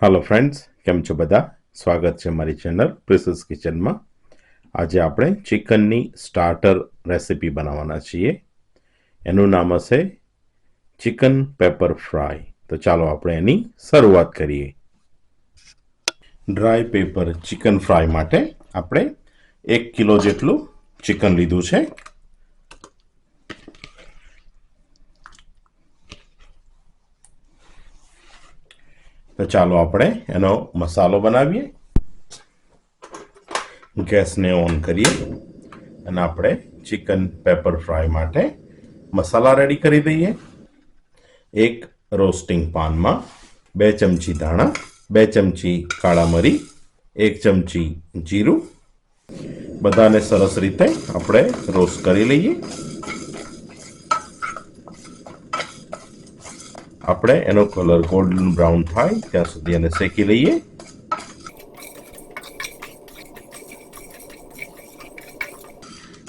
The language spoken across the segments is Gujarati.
हेलो फ्रेंड्स, केम छो बधा? स्वागत है मारी चेनल प्रिसस किचन में। आज આપણે ચિકનની સ્ટાર્ટર રેસીપી બનાવવાના છીએ। એનું નામ હશે ચિકન પેપર ફ્રાય। તો ચાલો આપણે એની શરૂઆત કરીએ। ડ્રાય પેપર ચિકન ફ્રાય માટે આપણે 1 કિલો જેટલું ચિકન લીધું છે। તો ચાલો આપણે એનો મસાલો બનાવીએ। ગેસને ઓન કરીએ અને આપણે ચિકન પેપર ફ્રાય માટે મસાલા રેડી કરી દઈએ। એક રોસ્ટિંગ પાનમાં 2 ચમચી ધાણા, 2 ચમચી કાળા મરી, 1 ચમચી જીરું, બધાને સરસ રીતે આપણે રોસ્ટ કરી લઈએ। આપણે એનો કલર ગોલ્ડન બ્રાઉન થાય ત્યાં સુધી એને શેકી લઈએ।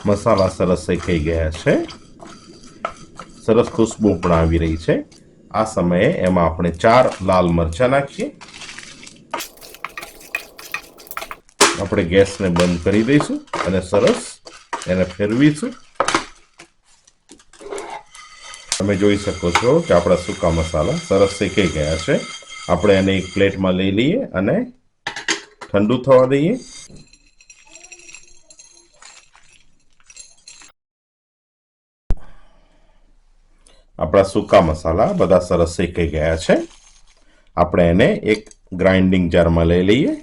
મસાલા સરસ શેકાઈ ગયા છે, સરસ ખુશ્બુ પણ આવી રહી છે। આ સમયે એમાં આપણે 4 લાલ મરચાં નાખીએ। આપણે ગેસને બંધ કરી દઈશું અને સરસ એને ફેરવીશું। તમે જોઈ શકો છો કે આપણા સૂકા મસાલા સરસ શેકાઈ ગયા છે। આપણે એને એક પ્લેટમાં લઈ લઈએ અને ઠંડુ થવા દઈએ। આપણા સૂકા મસાલા બધા સરસ શેકાઈ ગયા છે। આપણે એને એક ગ્રાઇન્ડિંગ જારમાં લઈ લઈએ।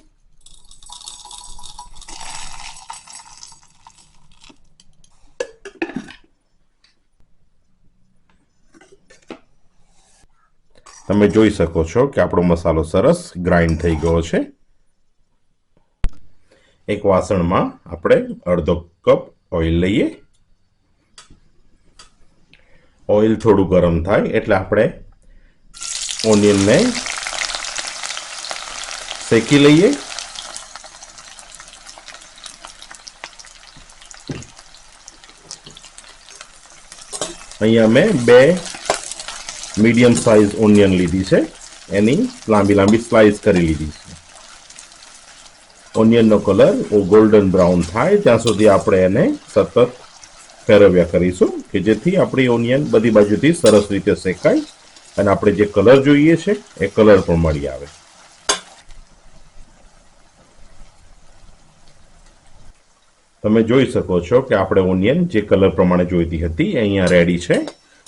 તમે જોઈ શકો છો કે આપણો મસાલો સરસ ગ્રાઇન્ડ થઈ ગયો છે। એક વાસણમાં આપણે અડધો કપ ઓઇલ લઈએ। ઓઇલ થોડું ગરમ થાય એટલે આપણે ઓનિયનને શેકી લઈએ। અહીંયા મેં 2 મીડિયમ સાઇઝ ઓનિયન લીધી છે, એની લાંબી લાંબી સ્લાઇસ કરી લીધી છે। ઓનિયનનો કલર ગોલ્ડન બ્રાઉન થાય ત્યાં સુધી આપણે એને સતત ફેરવ્યા કરીશું કે જેથી આપણી ઓનિયન બધી બાજુથી સરસ રીતે શેકાય અને આપણે જે કલર જોઈએ છે એ કલર પણ મળી આવે। તમે જોઈ શકો છો કે આપણે ઓનિયન જે કલર પ્રમાણે જોઈતી હતી અહીંયા રેડી છે।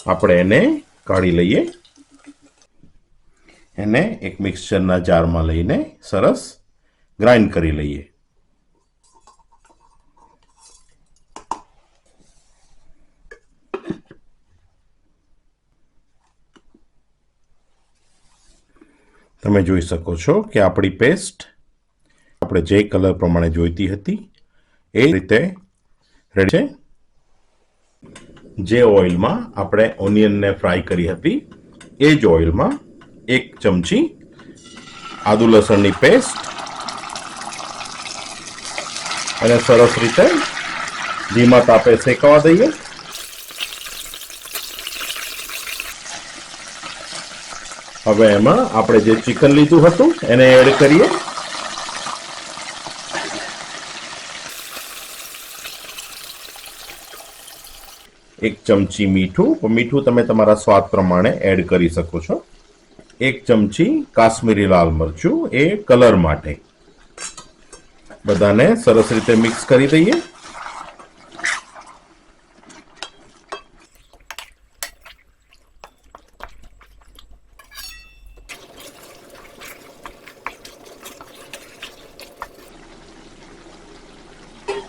આપણે એને કાઢી લઈએ। એને એક મિક્સચરના જારમાં લઈને સરસ ગ્રાઇન્ડ કરી લઈએ। તમે જોઈ શકો છો કે આપણી પેસ્ટ આપણે જે કલર પ્રમાણે જોઈતી હતી એ રીતે રેડી છે। જે ઓઇલમાં આપણે ઓનિયનને ફ્રાય કરી હતી એ જ ઓઇલમાં 1 ચમચી આદુ લસણની પેસ્ટ અને સરસ રીતે ધીમા તાપે શેકવા દઈએ। હવે એમાં આપણે જે ચિકન લીધું હતું એને એડ કરીએ। એક ચમચી મીઠું, મીઠું તમે તમારા સ્વાદ પ્રમાણે એડ કરી શકો છો। 1 ચમચી કાશ્મીરી લાલ મરચું, એ કલર માટે। બધાને સરસ રીતે મિક્સ કરી દઈએ।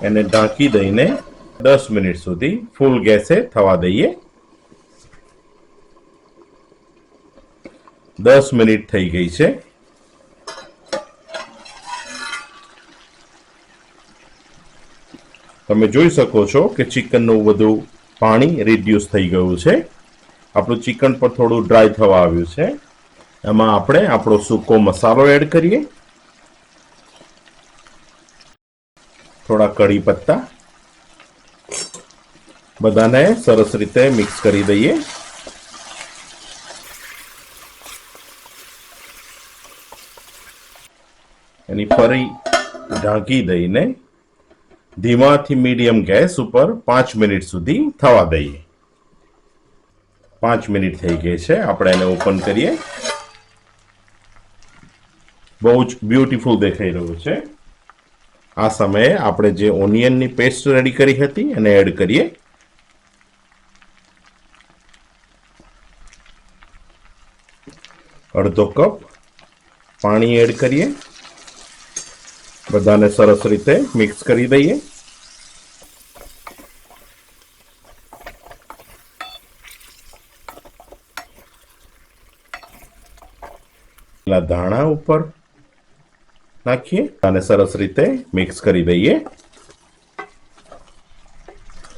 એને ઢાંકી દઈને 10 મિનિટ સુધી ફૂલ ગેસે થવા દઈએ। 10 મિનિટ થઈ ગઈ છે। તમે જોઈ શકો છો કે ચિકનનું બધું પાણી રિડ્યુસ થઈ ગયું છે। આપણું ચિકન પર થોડું ડ્રાય થવા આવ્યું છે। એમાં આપણે આપણો સૂકો મસાલો એડ કરીએ। થોડા કડી પત્તા, બધાને સરસ રીતે મિક્સ કરી દઈએ। એની ફરી ઢાંકી દઈને ધીમાથી મીડિયમ ગેસ ઉપર 5 મિનિટ સુધી થવા દઈએ. 5 મિનિટ થઈ ગઈ છે. આપણે એને ઓપન કરીએ. બહુ જ બ્યુટીફુલ દેખાઈ રહ્યું છે. આ સમયે આપણે જે ઓનિયનની પેસ્ટ રેડી કરી હતી એને એડ કરીએ. અડધો કપ પાણી એડ કરીએ. બધાને સરસ રીતે મિક્સ કરી દઈએ. ધાણા ઉપર નાખીએ અને સરસ રીતે મિક્સ કરી દઈએ.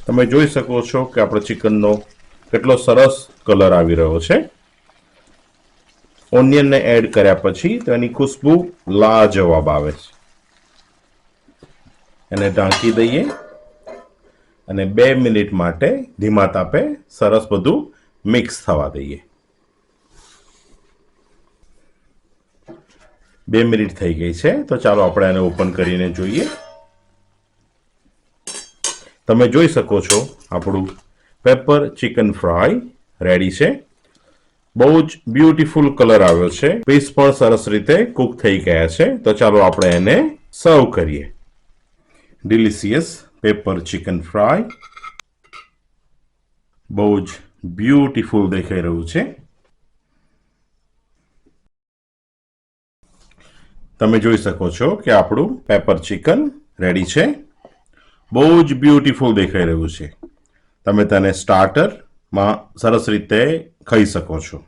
તમે જોઈ શકો છો કે આપણો ચિકનનો કેટલો સરસ કલર આવી રહ્યો છે. ઓનિયનને એડ કર્યા પછી તો એની ખુશ્બુ લાજવાબ આવે છે. એને ઢાંકી દઈએ અને 2 મિનિટ માટે ધીમા તાપે સરસ બધું મિક્સ થવા દઈએ. 2 મિનિટ થઈ ગઈ છે. તો ચાલો આપણે એને ઓપન કરીને જોઈએ. તમે જોઈ શકો છો આપણું પેપર ચિકન ફ્રાય રેડી છે. બહુ જ બ્યુટીફુલ કલર આવ્યો છે. પીસ પણ સરસ રીતે કુક થઈ ગયા છે. તો ચાલો આપણે એને સર્વ કરીએ. ડિલિશિયસ પેપર ચિકન ફ્રાય બહુ જ બ્યુટીફુલ દેખાઈ રહ્યું છે. તમે જોઈ શકો છો કે આપણું પેપર ચિકન રેડી છે. બહુ જ બ્યુટીફુલ દેખાઈ રહ્યું છે. તમે તેને સ્ટાર્ટરમાં સરસ રીતે ખાઈ શકો છો.